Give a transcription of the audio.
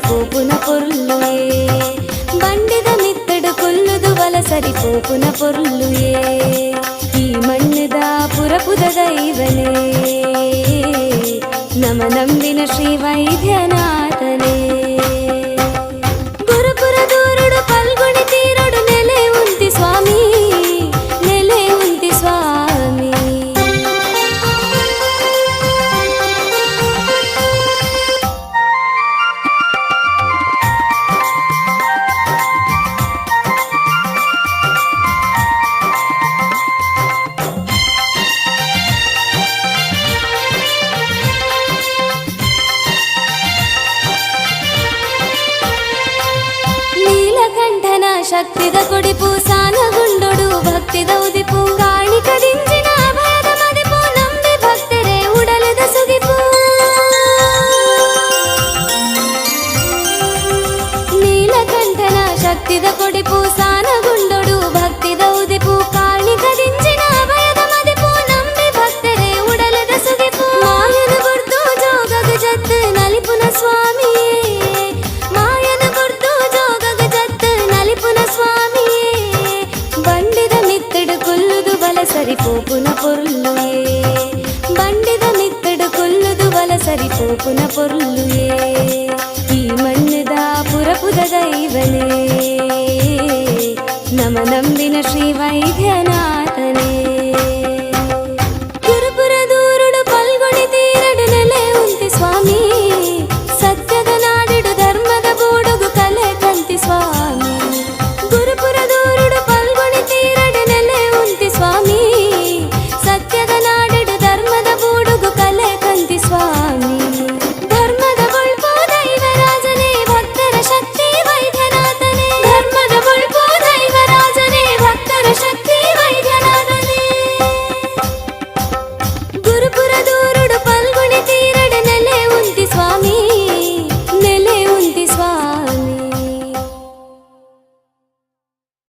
പോപ്പുന പൊരുളുയേ ബണ്ടിത മിത്തട് കൊല്ലുതു വലസരി പോപ്പുന പൊരുളുയേ ഈ മണ്ണുദാ പുരപുത ദൈവനേ ನಮ ನಂಬಿನ ಶ್ರೀ ವೈದ್ಯನಾಥನೇ ಗುರುಪುರ ದೂರುಡು ಪಲ್ಗುಣಿ ತೀರಡು ನೆಲೆ ಉಂತಿ ಸ್ವಾಮಿ ನೆಲೆ ಉಂತಿ ಸ್ವಾಮಿ ಶಕ್ತಿದ ಕೊಡಿಪು ಸಾನಗುಂಡೊಡು ಭಕ್ತಿದ ಉದಿಪು ಕಾಣಿಕದಿಂಚಿನ ಅಭಯದ ಮದಿಪು ನಂಬಿ ಭಕ್ತರೇ ಉಡಲದ ಸುಗಿಪು ನೀಲಕಂಠನ ಶಕ್ತಿದ ಕೊಡಿಪು ಸಾನಗುಂಡೊಡು ಭಕ್ತಿದ ಉದಿಪು ಕಾಣಿಕದಿಂಚಿನ ಅಭಯದ ಮದಿಪು ನಂಬಿ ಭಕ್ತರೇ ಉಡಲದ ಸುಗಿಪು ಮಾಯನ ಗುರ್ತು ಜೋಗಗ ಜತ್ ನಲಿಪುನ ಸ್ವಾಮಿಯೇ ಮಾಯನ ಗುರ್ತು ಜೋಗಗ ಜತ್ ನಲಿಪುನ ಸ್ವಾಮಿಯೇ ಬಂಡಿದ ಮಿತ್ತಡು ಕೊಲ್ಲುದು ಬಲಸರಿ ಪೋಪುನ ಪೊರ್ಲುಯೇ ಬಂಡಿದ ಮಿತ್ತಡು ಕೊಲ್ಲುದು ಬಲಸರಿ ಪೋಪುನ ಪೊರ್ಲುಯೇ ಈ ಮಣ್ಣುದ ಪುರಪುದ ದೈವನೇ ನಮ ನಂಬಿನ ಶ್ರೀ ವೈದ್ಯನ